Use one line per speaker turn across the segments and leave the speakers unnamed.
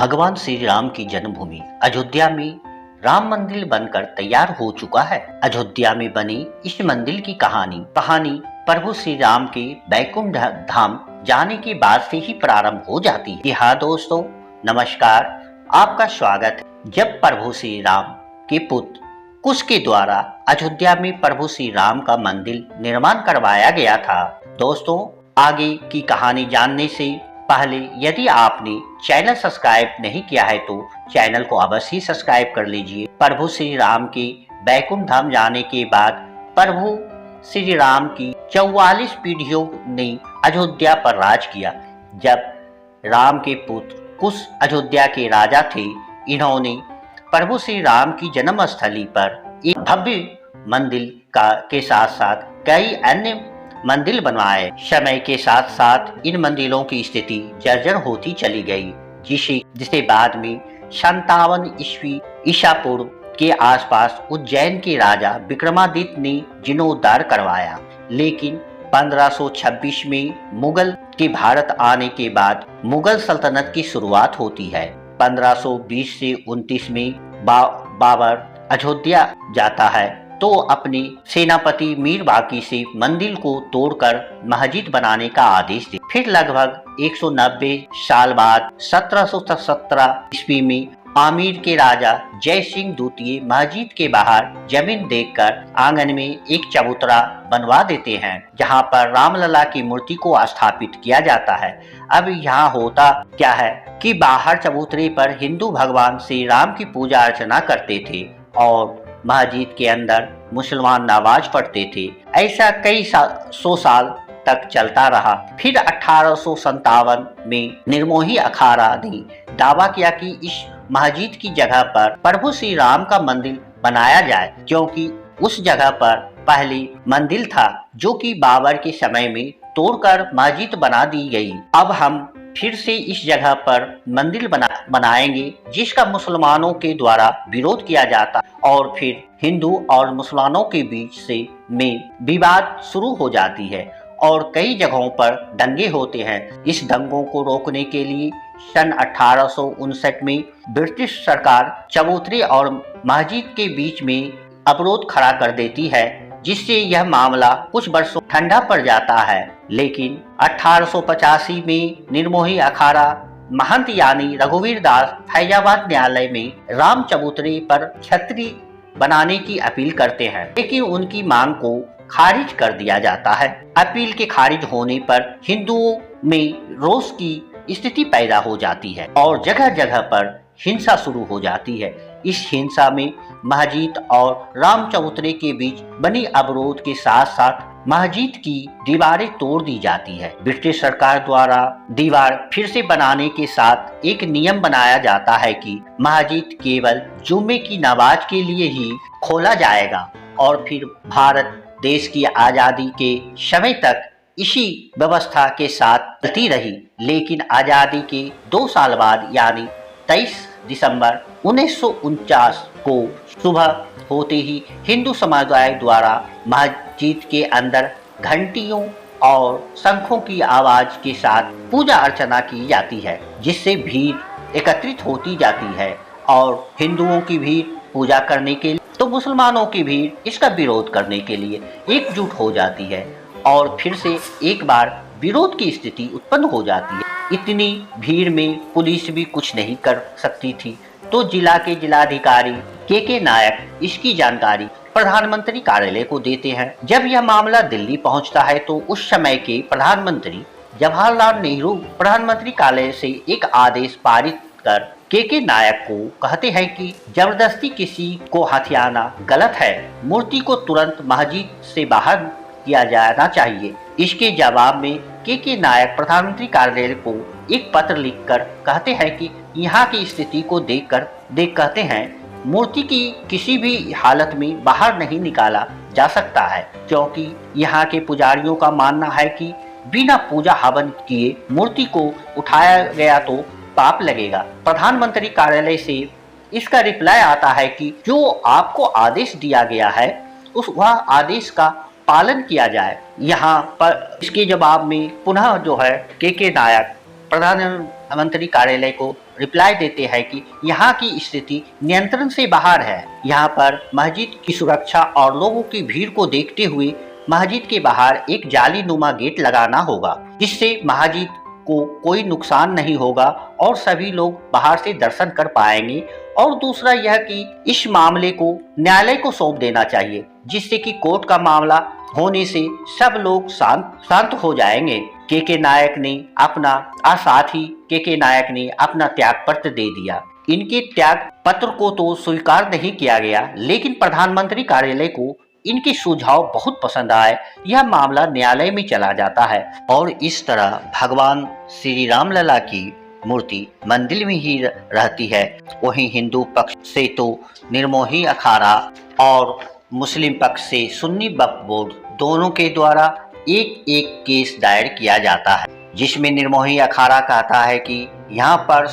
भगवान श्री राम की जन्मभूमि अयोध्या में राम मंदिर बनकर तैयार हो चुका है। अयोध्या में बने इस मंदिर की कहानी प्रभु श्री राम के बैकुंठ धाम जाने के बाद से ही प्रारंभ हो जाती है। हाँ दोस्तों, नमस्कार, आपका स्वागत है। जब प्रभु श्री राम के पुत्र कुश के द्वारा अयोध्या में प्रभु श्री राम का मंदिर निर्माण करवाया गया था। दोस्तों, आगे की कहानी जानने से पहले यदि आपने चैनल सब्सक्राइब नहीं किया है तो चैनल को अवश्य सब्सक्राइब कर लीजिए। प्रभु श्री राम के बैकुंठ धाम जाने के बाद प्रभु श्री राम की 44 पीढ़ियों ने अयोध्या पर राज किया। जब राम के पुत्र कुश अयोध्या के राजा थे, इन्होंने प्रभु श्री राम की जन्मस्थली पर एक भव्य मंदिर के साथ साथ कई अन्य मंदिर बनवाए। समय के साथ साथ इन मंदिरों की स्थिति जर्जर होती चली गई, जिसे बाद में 57 ईस्वी ईसा पूर्व के आसपास उज्जैन के राजा विक्रमादित्य ने जीर्णोद्धार करवाया। लेकिन 1526 में मुगल के भारत आने के बाद मुगल सल्तनत की शुरुआत होती है। 1520 से 29 में बाबर अयोध्या जाता है तो अपने सेनापति मीर बाकी से मंदिर को तोड़कर मस्जिद बनाने का आदेश दे। फिर लगभग 190 साल बाद 1717 ईस्वी में आमेर के राजा जय सिंह द्वितीय मस्जिद के बाहर जमीन देखकर आंगन में एक चबूतरा बनवा देते हैं, जहां पर रामलला की मूर्ति को स्थापित किया जाता है। अब यहाँ होता क्या है कि बाहर चबूतरे पर हिंदू भगवान श्री राम की पूजा अर्चना करते थे और मस्जिद के अंदर मुसलमान नमाज पढ़ते थे। ऐसा कई सौ साल तक चलता रहा। फिर 1857 में निर्मोही अखाड़ा ने दावा किया कि इस मस्जिद की जगह पर प्रभु श्री राम का मंदिर बनाया जाए, क्योंकि उस जगह पर पहले मंदिर था जो कि बाबर के समय में तोड़कर मस्जिद बना दी गई। अब हम फिर से इस जगह पर मंदिर बनाएंगे, जिसका मुसलमानों के द्वारा विरोध किया जाता और फिर हिंदू और मुसलमानों के बीच से में विवाद शुरू हो जाती है और कई जगहों पर दंगे होते हैं। इस दंगों को रोकने के लिए सन 1859 में ब्रिटिश सरकार चबूतरे और मस्जिद के बीच में अवरोध खड़ा कर देती है, जिससे यह मामला कुछ वर्षों ठंडा पड़ जाता है। लेकिन 1885 में निर्मोही अखाड़ा महंत यानी रघुवीर दास फैजाबाद न्यायालय में राम चबूतरे पर छतरी बनाने की अपील करते हैं, लेकिन उनकी मांग को खारिज कर दिया जाता है। अपील के खारिज होने पर हिंदुओं में रोष की स्थिति पैदा हो जाती है और जगह जगह पर हिंसा शुरू हो जाती है। इस हिंसा में मस्जिद और राम चबूतरे के बीच बनी अवरोध के साथ साथ मस्जिद की दीवारें तोड़ दी जाती है। ब्रिटिश सरकार द्वारा दीवार फिर से बनाने के साथ एक नियम बनाया जाता है कि मस्जिद केवल जुम्मे की नमाज के लिए ही खोला जाएगा और फिर भारत देश की आजादी के समय तक इसी व्यवस्था के साथ चलती रही। लेकिन आजादी के 2 साल बाद यानी 23 दिसंबर 1949 को सुबह होते ही हिंदू समुदाय द्वारा मस्जिद के अंदर घंटियों और शंखों की आवाज के साथ पूजा अर्चना की जाती है, जिससे भीड़ एकत्रित होती जाती है और हिंदुओं की भीड़ पूजा करने के लिए तो मुसलमानों की भीड़ इसका विरोध करने के लिए एकजुट हो जाती है और फिर से एक बार विरोध की स्थिति उत्पन्न हो जाती है। इतनी भीड़ में पुलिस भी कुछ नहीं कर सकती थी, तो जिला के जिलाधिकारी के नायक इसकी जानकारी प्रधानमंत्री कार्यालय को देते हैं। जब यह मामला दिल्ली पहुंचता है तो उस समय के प्रधानमंत्री जवाहरलाल नेहरू प्रधानमंत्री कार्यालय से एक आदेश पारित कर के नायक को कहते हैं कि जबरदस्ती किसी को हथियाना गलत है, मूर्ति को तुरंत मस्जिद से बाहर किया जाना चाहिए। इसके जवाब में के नायक प्रधानमंत्री कार्यालय को एक पत्र लिखकर कहते हैं कि यहाँ की स्थिति को कहते हैं मूर्ति की किसी भी हालत में बाहर नहीं निकाला जा सकता है, क्योंकि यहाँ के पुजारियों का मानना है कि बिना पूजा हवन किए मूर्ति को उठाया गया तो पाप लगेगा। प्रधानमंत्री कार्यालय से इसका रिप्लाई आता है कि जो आपको आदेश दिया गया है वह आदेश का पालन किया जाए। यहाँ पर इसके जवाब में पुनः जो है के नायक प्रधानमंत्री कार्यालय को रिप्लाई देते हैं कि यहाँ की स्थिति नियंत्रण से बाहर है। यहाँ पर मस्जिद की सुरक्षा और लोगों की भीड़ को देखते हुए मस्जिद के बाहर एक जाली नुमा गेट लगाना होगा, जिससे मस्जिद को कोई नुकसान नहीं होगा और सभी लोग बाहर से दर्शन कर पाएंगे। और दूसरा यह कि इस मामले को न्यायालय को सौंप देना चाहिए, जिससे कि कोर्ट का मामला होने से सब लोग शांत हो जाएंगे। के नायक ने अपना त्याग पत्र दे दिया। इनके त्याग पत्र को तो स्वीकार नहीं किया गया, लेकिन प्रधानमंत्री कार्यालय को इनके सुझाव बहुत पसंद आए। यह मामला न्यायालय में चला जाता है और इस तरह भगवान श्री राम लला की मूर्ति मंदिर में ही रहती है। वहीं हिंदू पक्ष से तो निर्मोही अखाड़ा और मुस्लिम पक्ष से सुन्नी वक्फ बोर्ड दोनों के द्वारा एक एक केस दायर किया जाता है, जिसमें निर्मोही अखाड़ा कहता है कि यहाँ पर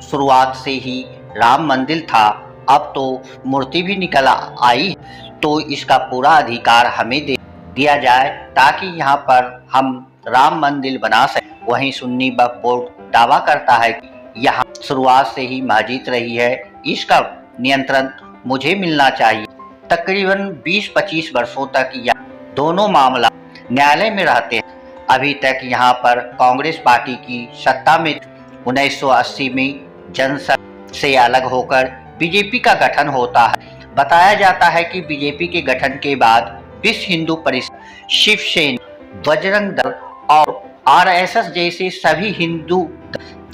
शुरुआत से ही राम मंदिर था, अब तो मूर्ति भी निकल आई, तो इसका पूरा अधिकार हमें दे दिया जाए ताकि यहाँ पर हम राम मंदिर बना सकें। वहीं सुन्नी वक्फ बोर्ड दावा करता है कि यहाँ शुरुआत से ही मस्जिद रही है, इसका नियंत्रण मुझे मिलना चाहिए। तकरीबन 20-25 वर्षों तक यह दोनों मामला न्यायालय में रहते हैं। अभी तक यहाँ पर कांग्रेस पार्टी की सत्ता में 1980 में जनसंघ से अलग होकर बीजेपी का गठन होता है। बताया जाता है कि बीजेपी के गठन के बाद विश्व हिंदू परिषद, शिवसेना, बजरंग दल और आरएसएस जैसे सभी हिंदू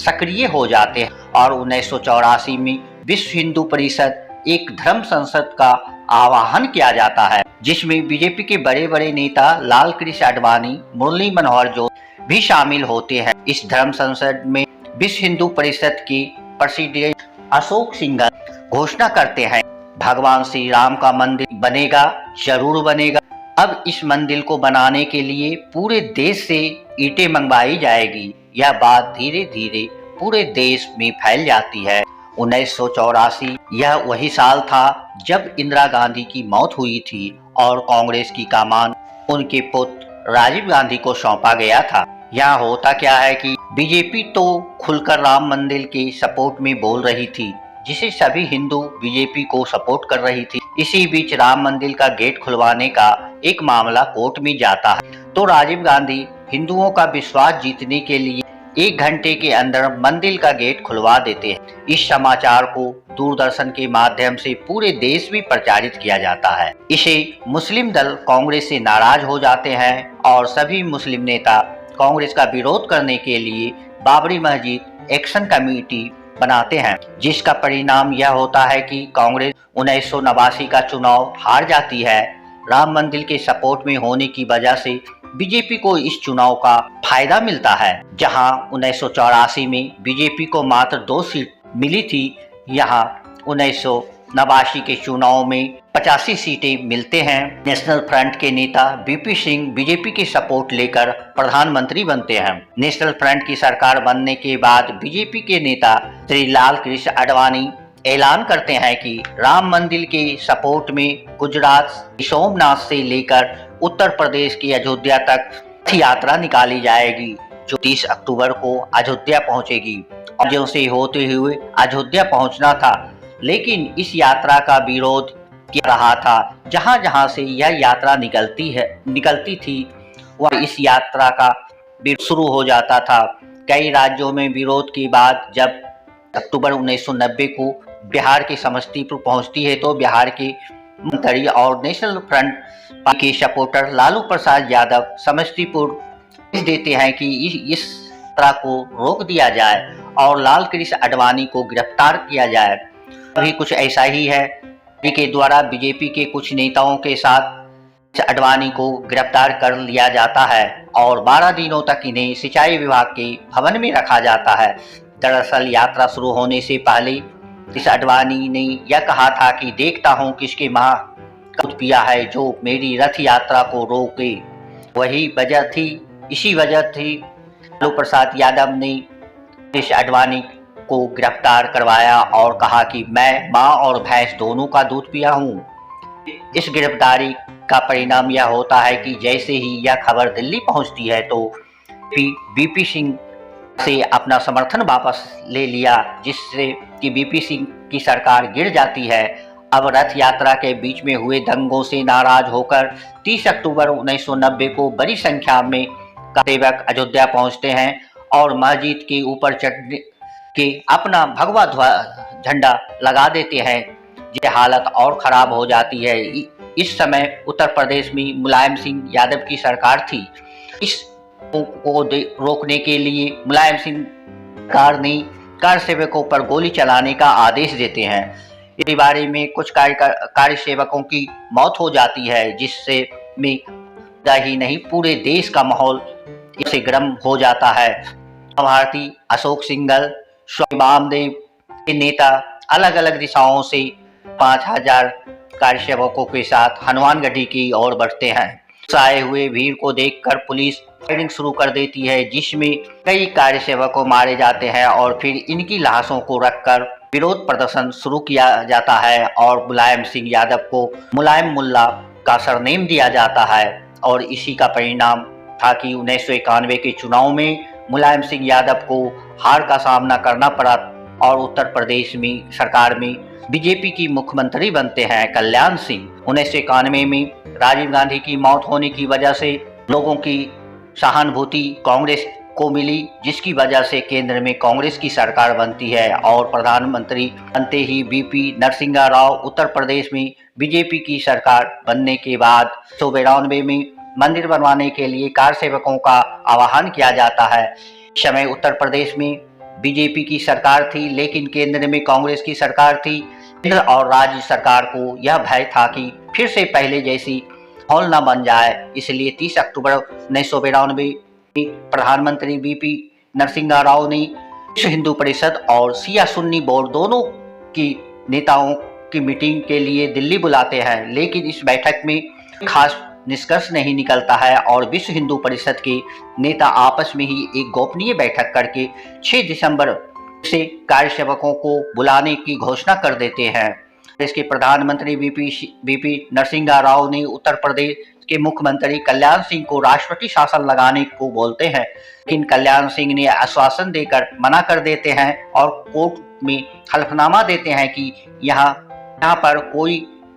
सक्रिय हो जाते हैं और 1984 में विश्व हिंदू परिषद एक धर्म संसद का आह्वान किया जाता है, जिसमें बीजेपी के बड़े बड़े नेता लाल कृष्ण आडवाणी, मुरली मनोहर जोशी भी शामिल होते हैं। इस धर्म संसद में विश्व हिंदू परिषद के प्रेसिडेंट अशोक सिंघल घोषणा करते हैं, भगवान श्री राम का मंदिर बनेगा, जरूर बनेगा। अब इस मंदिर को बनाने के लिए पूरे देश से ईंटें मंगवाई जाएगी। यह बात धीरे धीरे पूरे देश में फैल जाती है। 1984 यह वही साल था जब इंदिरा गांधी की मौत हुई थी और कांग्रेस की कमान उनके पुत्र राजीव गांधी को सौंपा गया था। यहाँ होता क्या है कि बीजेपी तो खुलकर राम मंदिर के सपोर्ट में बोल रही थी, जिसे सभी हिंदू बीजेपी को सपोर्ट कर रही थी। इसी बीच राम मंदिर का गेट खुलवाने का एक मामला कोर्ट में जाता है, तो राजीव गांधी हिंदुओं का विश्वास जीतने के लिए 1 घंटे के अंदर मंदिर का गेट खुलवा देते हैं। इस समाचार को दूरदर्शन के माध्यम से पूरे देश में प्रचारित किया जाता है। इसे मुस्लिम दल कांग्रेस से नाराज हो जाते हैं और सभी मुस्लिम नेता कांग्रेस का विरोध करने के लिए बाबरी मस्जिद एक्शन कमेटी बनाते हैं, जिसका परिणाम यह होता है कि कांग्रेस 1989 का चुनाव हार जाती है। राम मंदिर के सपोर्ट में होने की वजह से बीजेपी को इस चुनाव का फायदा मिलता है। जहां 1984 में बीजेपी को मात्र 2 सीट मिली थी, यहां 1989 के चुनाव में 85 सीटें मिलते हैं। नेशनल फ्रंट के नेता बीपी सिंह बीजेपी की सपोर्ट लेकर प्रधानमंत्री बनते हैं। नेशनल फ्रंट की सरकार बनने के बाद बीजेपी के नेता श्री लाल कृष्ण आडवाणी ऐलान करते हैं कि राम मंदिर के सपोर्ट में गुजरात सोमनाथ से लेकर उत्तर प्रदेश की अयोध्या तक यात्रा निकाली जाएगी, जो 30 अक्टूबर को अयोध्या पहुंचेगी। राज्यों से होते हुए अयोध्या पहुंचना था, लेकिन इस यात्रा का विरोध किया रहा था। जहां जहां से यह यात्रा निकलती थी, वह इस यात्रा का विरोध शुरू हो जाता था। कई राज्यों में विरोध के बाद जब अक्टूबर 1990 को बिहार के समस्तीपुर पहुंचती है, तो बिहार के मंत्री और नेशनल फ्रंट के सपोर्टर लालू प्रसाद यादव समस्तीपुर भेज देते हैं कि इस यात्रा को रोक दिया जाए और लाल कृष्ण आडवाणी को गिरफ्तार किया जाए। अभी कुछ ऐसा ही है के द्वारा बीजेपी के कुछ नेताओं के साथ आडवाणी को गिरफ्तार कर लिया जाता है और 12 दिनों तक इन्हें सिंचाई विभाग के भवन में रखा जाता है। दरअसल यात्रा शुरू होने से पहले इस आडवाणी ने यह कहा था कि देखता हूं किसके मां दूध पिया है जो मेरी रथ यात्रा को रोके। वही वजह थी, इसी वजह थी लालू प्रसाद यादव ने इस आडवाणी को गिरफ्तार करवाया और कहा कि मैं मां और भैंस दोनों का दूध पिया हूं। इस गिरफ्तारी का परिणाम यह होता है कि जैसे ही यह खबर दिल्ली पहुंचती है, तो बीपी सिंह से अपना समर्थन वापस ले लिया, जिससे कि बीपी सिंह की सरकार गिर जाती है। अब रथ यात्रा के बीच में हुए दंगों से नाराज होकर 30 अक्टूबर 1990 को बड़ी संख्या में सेवक अयोध्या पहुंचते हैं और मस्जिद के ऊपर चढ़ के अपना भगवा झंडा लगा देते हैं। ये हालत और खराब हो जाती है। इस समय उत्तर प्रदेश में मुलायम सिंह यादव की सरकार थी। इस को रोकने के लिए मुलायम सिंह सरकार ने कार सेवकों पर गोली चलाने का आदेश देते हैं। इस बारे में कुछ कार्य सेवकों की मौत हो जाती है, जिससे में ही नहीं पूरे देश का माहौल इससे गर्म हो जाता है। भारती अशोक सिंघल, स्वामी वामदेव के नेता अलग अलग दिशाओं से 5000 कार्य सेवकों के साथ हनुमान गढ़ी की ओर बढ़ते हैं। आए हुए भीड़ को देखकर पुलिस फायरिंग शुरू कर देती है, जिसमें कई कार्य सेवकों मारे जाते हैं और फिर इनकी लाशों को रखकर विरोध प्रदर्शन शुरू किया जाता है और मुलायम सिंह यादव को मुलायम मुल्ला का सरनेम दिया जाता है। और इसी का परिणाम था कि 1991 के चुनाव में मुलायम सिंह यादव को हार का सामना करना पड़ा और उत्तर प्रदेश में सरकार में बीजेपी की मुख्यमंत्री बनते हैं कल्याण सिंह। 1991 में राजीव गांधी की मौत होने की वजह से लोगों की सहानुभूति कांग्रेस को मिली, जिसकी वजह से केंद्र में कांग्रेस की सरकार बनती है और प्रधानमंत्री बनते ही बीपी नरसिंह राव। उत्तर प्रदेश में बीजेपी की सरकार बनने के बाद 1992 में मंदिर बनवाने के लिए कार सेवकों का आह्वान किया जाता है। इस समय उत्तर प्रदेश में बीजेपी की सरकार थी, लेकिन केंद्र में कांग्रेस की सरकार थी। केंद्र और राज्य सरकार को यह भय था कि फिर से पहले जैसी माहौल न बन जाए, इसलिए 30 अक्टूबर 1992 में प्रधानमंत्री बीपी नरसिंह राव ने विश्व हिंदू परिषद और शिया सुन्नी बोर्ड दोनों की नेताओं की मीटिंग के लिए दिल्ली बुलाते हैं, लेकिन इस बैठक में खास निष्कर्ष नहीं निकलता है और विश्व हिंदू परिषद के नेता आपस में ही एक गोपनीय बैठक करके 6 दिसंबर से कार्य सेवकों को बुलाने की घोषणा कर देते हैं। इसके प्रधानमंत्री बीपी नरसिंह राव ने उत्तर प्रदेश के मुख्यमंत्री कल्याण सिंह को राष्ट्रपति शासन लगाने को बोलते हैं, लेकिन कल्याण सिंह ने आश्वासन देकर मना कर देते हैं और कोर्ट में हलफनामा देते हैं कि यहाँ पर कोई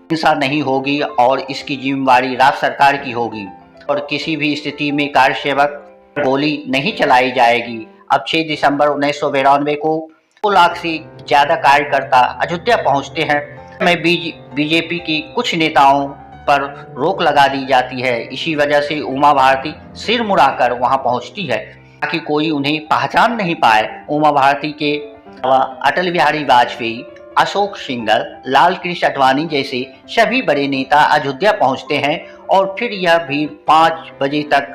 हिंसा नहीं होगी और इसकी जिम्मेवारी राज्य सरकार की होगी और किसी भी स्थिति में कार्य सेवक गोली नहीं चलाई जाएगी। अब 6 दिसंबर 1992 को 2 लाख से ज्यादा कार्यकर्ता अयोध्या पहुंचते हैं। में बीजेपी की कुछ नेताओं पर रोक लगा दी जाती है। इसी वजह से उमा भारती सिर मुड़ाकर वहां पहुंचती है ताकि कोई उन्हें पहचान नहीं पाए। उमा भारती के अलावा अटल बिहारी वाजपेयी, अशोक सिंघल, लाल कृष्ण आडवाणी जैसे सभी बड़े नेता अयोध्या पहुंचते हैं और फिर यह भीड़ 5 बजे तक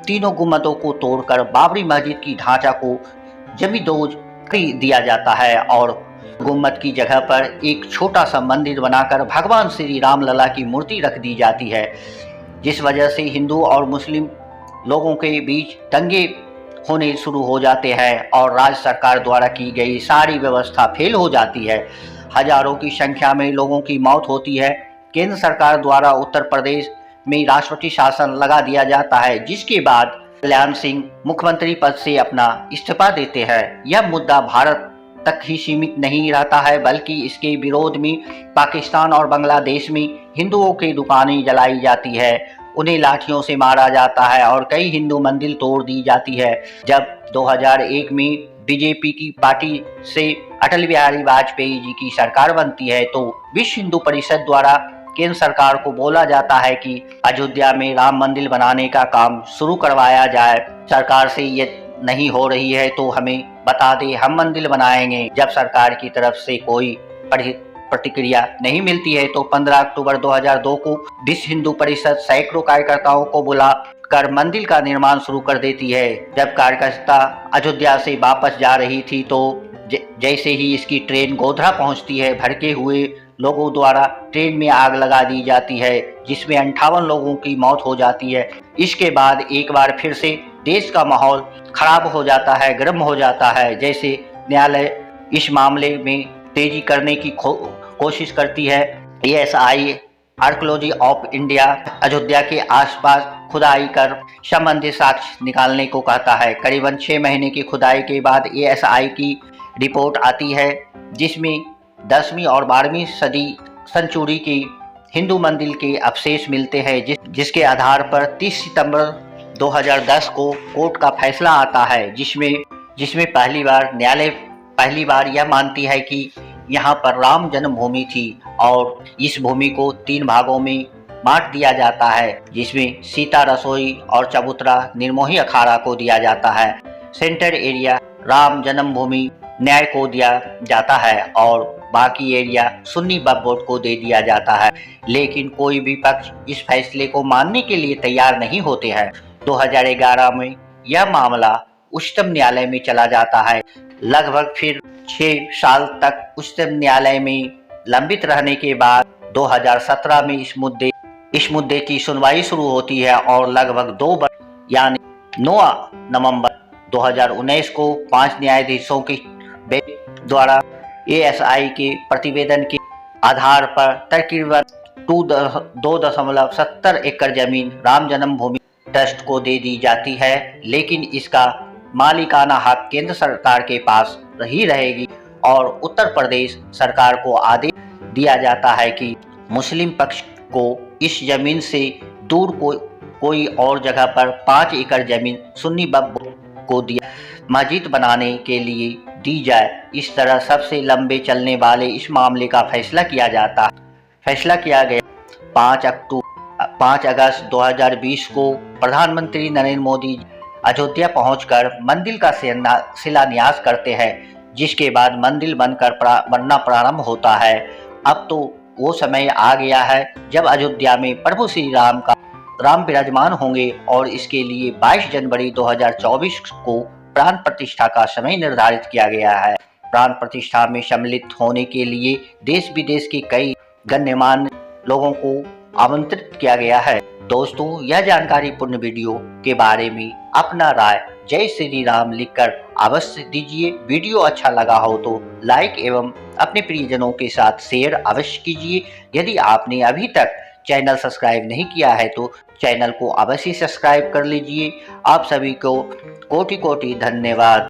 तीनों गुम्बदों को तोड़कर बाबरी मस्जिद की ढांचा को जमींदोज कर दिया जाता है और गुम्बद की जगह पर एक छोटा सा मंदिर बनाकर भगवान श्री राम लला की मूर्ति रख दी जाती है, जिस वजह से हिंदू और मुस्लिम लोगों के बीच दंगे होने शुरू हो जाते हैं और राज्य सरकार द्वारा की गई सारी व्यवस्था फेल हो जाती है। हजारों की संख्या में लोगों की मौत होती है। केंद्र सरकार द्वारा उत्तर प्रदेश में राष्ट्रपति शासन लगा दिया जाता है, जिसके बाद कल्याण सिंह मुख्यमंत्री पद से अपना इस्तीफा देते हैं। यह मुद्दा भारत तक ही सीमित नहीं रहता है, बल्कि इसके विरोध में पाकिस्तान और बांग्लादेश में हिंदुओं की दुकानें जलाई जाती है, उन्हें लाठियों से मारा जाता है और कई हिंदू मंदिर तोड़ दी जाती है। जब 2001 में बीजेपी की पार्टी से अटल बिहारी वाजपेयी जी की सरकार बनती है तो विश्व हिंदू परिषद द्वारा केंद्र सरकार को बोला जाता है कि अयोध्या में राम मंदिर बनाने का काम शुरू करवाया जाए। सरकार से ये नहीं हो रही है तो हमें बता दे, हम मंदिर बनाएंगे। जब सरकार की तरफ से कोई प्रतिक्रिया नहीं मिलती है तो 15 अक्टूबर 2002 को विश्व हिंदू परिषद सैकड़ों कार्यकर्ताओं को बुला कर मंदिर का निर्माण शुरू कर देती है। जब कार्यकर्ता अयोध्या से वापस जा रही थी तो जैसे ही इसकी ट्रेन गोधरा पहुंचती है, भड़के हुए लोगों द्वारा ट्रेन में आग लगा दी जाती है, जिसमें 58 लोगों की मौत हो जाती है। इसके बाद एक बार फिर से देश का माहौल खराब हो जाता है, गर्म हो जाता है। जैसे न्यायालय इस मामले में तेजी करने की कोशिश करती है। ASI archaeology of India Ayodhya के आसपास खुदाई कर संबंधित साक्ष्य निकालने को कहता है। करीबन 6 महीने की खुदाई के बाद एएसआई की रिपोर्ट आती है, जिसमें 10वीं और 12वीं सदी सेंचुरी की हिंदू मंदिर के अवशेष मिलते हैं, जिसके आधार पर 30 सितंबर 2010 को कोर्ट का फैसला आता है, जिसमें पहली बार यह मानती है कि यहाँ पर राम जन्मभूमि थी और इस भूमि को 3 भागों में बांट दिया जाता है, जिसमें सीता रसोई और चबूतरा निर्मोही अखाड़ा को दिया जाता है। सेंटर एरिया राम जन्मभूमि न्याय को दिया जाता है और बाकी एरिया सुन्नी वक्फ बोर्ड को दे दिया जाता है। लेकिन कोई भी पक्ष इस फैसले को मानने के लिए तैयार नहीं होते हैं। 2011 में यह मामला उच्चतम न्यायालय में चला जाता है। लगभग फिर 6 साल तक उच्चतम न्यायालय में लंबित रहने के बाद 2017 में इस मुद्दे की सुनवाई शुरू होती है और लगभग 2 वर्ष यानी 9 नवंबर 2019 को 5 न्यायाधीशों के द्वारा एएसआई के प्रतिवेदन के आधार पर तकरीबन 2.70 एकड़ जमीन राम जन्मभूमि ट्रस्ट को दे दी जाती है। लेकिन इसका मालिकाना हक केंद्र सरकार के पास ही रहेगी और उत्तर प्रदेश सरकार को आदेश दिया जाता है कि मुस्लिम पक्ष को इस जमीन से दूर कोई और जगह पर 5 एकड़ जमीन सुन्नी वक्फ बोर्ड को दिया मस्जिद बनाने के लिए दी जाए। इस तरह सबसे लंबे चलने वाले इस मामले का फैसला किया गया 5 अगस्त 2020 को प्रधानमंत्री नरेंद्र मोदी अयोध्या पहुंचकर मंदिर का शिलान्यास करते हैं, जिसके बाद मंदिर बनना प्रारंभ होता है। अब तो वो समय आ गया है जब अयोध्या में प्रभु श्री राम विराजमान होंगे और इसके लिए 22 जनवरी 2024 को प्राण प्रतिष्ठा का समय निर्धारित किया गया है। प्राण प्रतिष्ठा में सम्मिलित होने के लिए देश विदेश के कई गण्यमान्य लोगों को आमंत्रित किया गया है। दोस्तों, यह जानकारीपूर्ण वीडियो के बारे में अपना राय जय श्री राम लिखकर अवश्य दीजिए। वीडियो अच्छा लगा हो तो लाइक एवं अपने प्रियजनों के साथ शेयर अवश्य कीजिए। यदि आपने अभी तक चैनल सब्सक्राइब नहीं किया है तो चैनल को अवश्य सब्सक्राइब कर लीजिए। आप सभी को कोटि कोटि धन्यवाद।